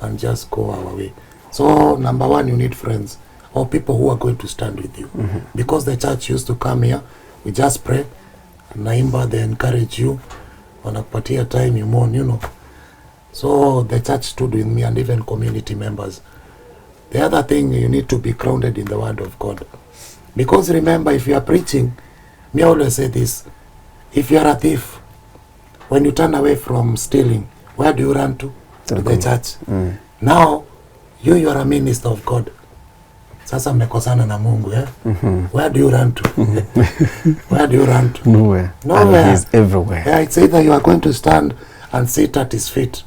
and just go our way. So number one, you need friends or people who are going to stand with you. Because the church used to come here, we just pray, naimba, they encourage you, wanakupatia time, you mourn, you know. So the church stood with me and even community members. The other thing, you need to be grounded in the word of God. Because remember, if you are preaching, me always say this, if you are a thief, when you turn away from stealing, where do you run to? To the church. Now, you are a minister of God. Sasa mmekosana na Mungu, eh? Where do you run to? Where do you run to?
Nowhere.
Nowhere.
And he's everywhere.
Yeah, it's either you are going to stand and sit at his feet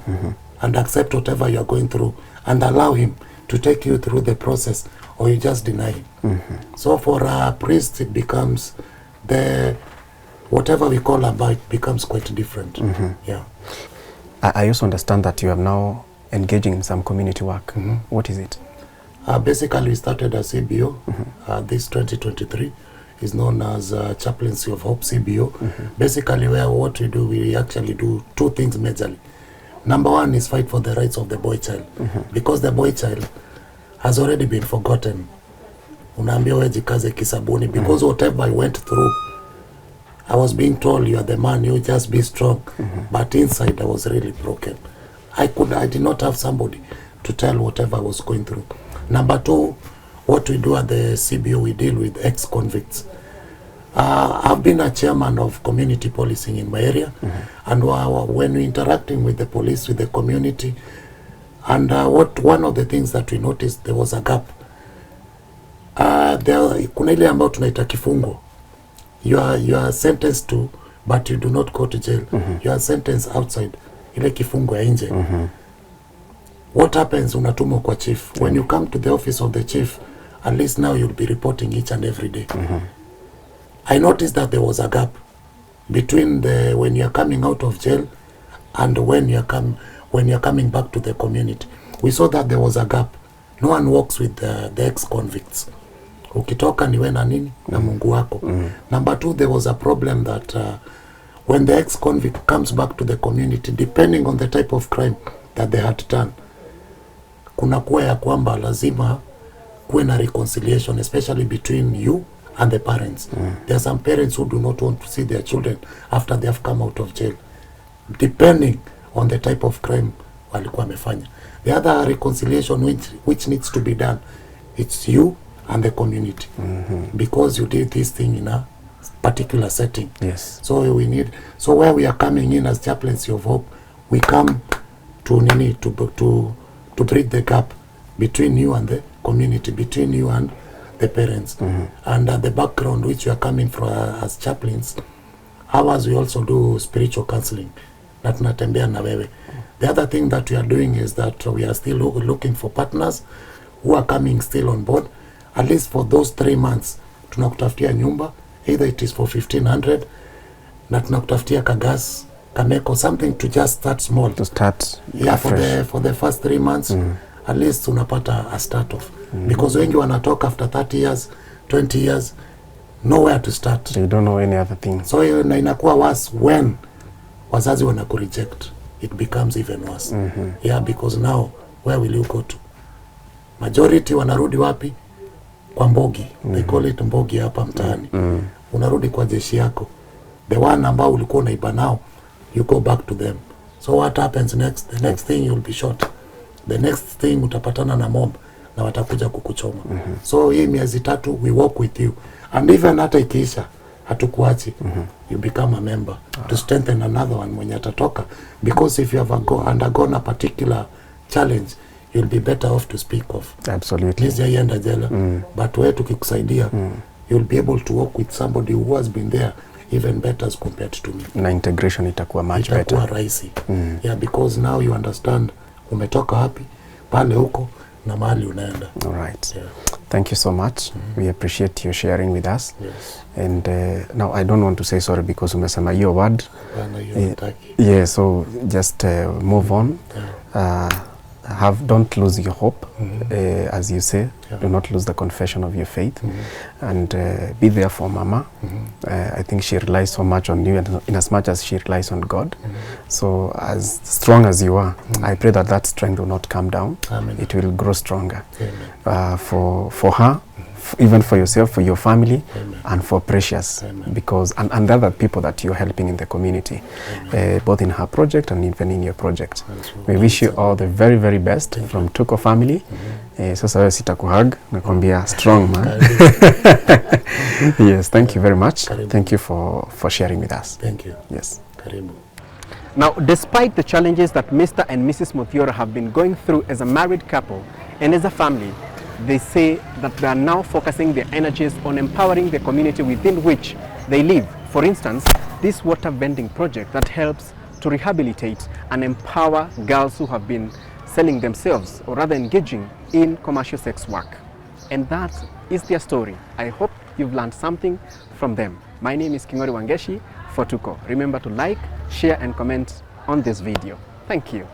and accept whatever you are going through and allow him to take you through the process, or you just deny him. So for a priest, it becomes whatever we call about becomes quite different. Yeah.
I also understand that you are now engaging in some community work. What is it?
Basically, we started a CBO. This 2023 is known as Chaplaincy of Hope CBO. Basically, what we do, we actually do two things majorly. Number one is fight for the rights of the boy child. Because the boy child has already been forgotten. Unaambia wewe jikaze kisabuni. Because whatever I went through, I was being told, you are the man, you just be strong. But inside, I was really broken. I did not have somebody to tell whatever I was going through. Number two, what we do at the CBO, we deal with ex-convicts. I've been a chairman of community policing in my area, and when we're interacting with the police, with the community, and one of the things that we noticed, there was a gap. Kuna ile ambayo tunaita kifungo. You are sentenced to, but you do not go to jail. You are sentenced outside. Ile kifungo ya nje. What happens? Unatumwa kwa chief. When you come to the office of the chief, at least now you'll be reporting each and every day. I noticed that there was a gap between when you are coming out of jail and when you are coming back to the community. We saw that there was a gap. No one works with the ex-convicts. Ukitoka niwe na nini na Mungu wako. Number two, there was a problem that when the ex-convict comes back to the community, depending on the type of crime that they had done, kuna kuwa ya kwamba lazima kuwe na reconciliation, especially between you and the parents. There are some parents who do not want to see their children after they have come out of jail, depending on the type of crime walikuwa wamefanya. The other reconciliation which needs to be done, it's you and the community, because you did this thing in a particular setting.
Yes.
So where we are coming in as chaplains of hope, we come to bridge the gap between you and the community, between you and the parents. And the background which you are coming from as chaplains, ours we also do spiritual counseling. Na tunatembea na wewe. The other thing that we are doing is that we are still looking for partners who are coming still on board, at least for those 3 months. Tunakutafutia nyumba, either it is for 1,500, na tunakutafutia kagas, kameko, something to just start small.
To start
for the first 3 months, at least unapata a start off. Because wengi wanatoka after 30 years, 20 years, nowhere to start.
They don't know any other thing.
So inakuwa worse when wazazi wanakureject. It becomes even worse. Yeah, because now, where will you go to? Majority wanarudi wapi? Kwa mbogi. They call it mbogi hapa mtaani. Unarudi kwa jeshi yako. The one ambao ulikuwa unaiba nao, you go back to them. So what happens next? The next thing you'll be shot. The next thing utapatana na mob na watakuja kukuchoma. So hii miezi 3 we work with you. And even hata ikiisha, hatukuachi. You become a member to strengthen another one mwenye atatoka. Because if you have undergone a particular challenge, you'll be better off to speak of.
Absolutely.
Please yaienda jela. But wewe tukikusaidia, you'll be able to work with somebody who has been there even better as compared to me.
Na integration itakuwa much better.
Itakuwa rahisi. Yeah, because now you understand umetoka wapi, pale huko na mahali unaenda.
All right.
Yeah.
Thank you so much. We appreciate you sharing with us.
Yes.
And now I don't want to say sorry because umesema hiyo word. Yeah, so just move on. Don't lose your hope, as you say. Do not lose the confession of your faith, and be there for Mama. I think she relies so much on you, and in as much as she relies on God. So as strong as you are, I pray that that strength will not come down.
Amen.
It will grow stronger. For her, even for yourself, for your family, and for Precious, because and the other people that you're helping in the community, both in her project and even in your project. We wish you all the very, very best from Tuko family. Sasa wewe sitakuhug, nakwambia strong man. Yes, thank you very much. Thank you for sharing with us.
Thank you.
Yes.
Karibu.
Now, despite the challenges that Mr. and Mrs. Muthiora have been going through as a married couple and as a family, they say that they are now focusing their energies on empowering the community within which they live. For instance, this water vending project that helps to rehabilitate and empower girls who have been selling themselves or rather engaging in commercial sex work. And that is their story. I hope you've learned something from them. My name is Kingori Wangeshi for Tuko. Remember to like, share and comment on this video. Thank you.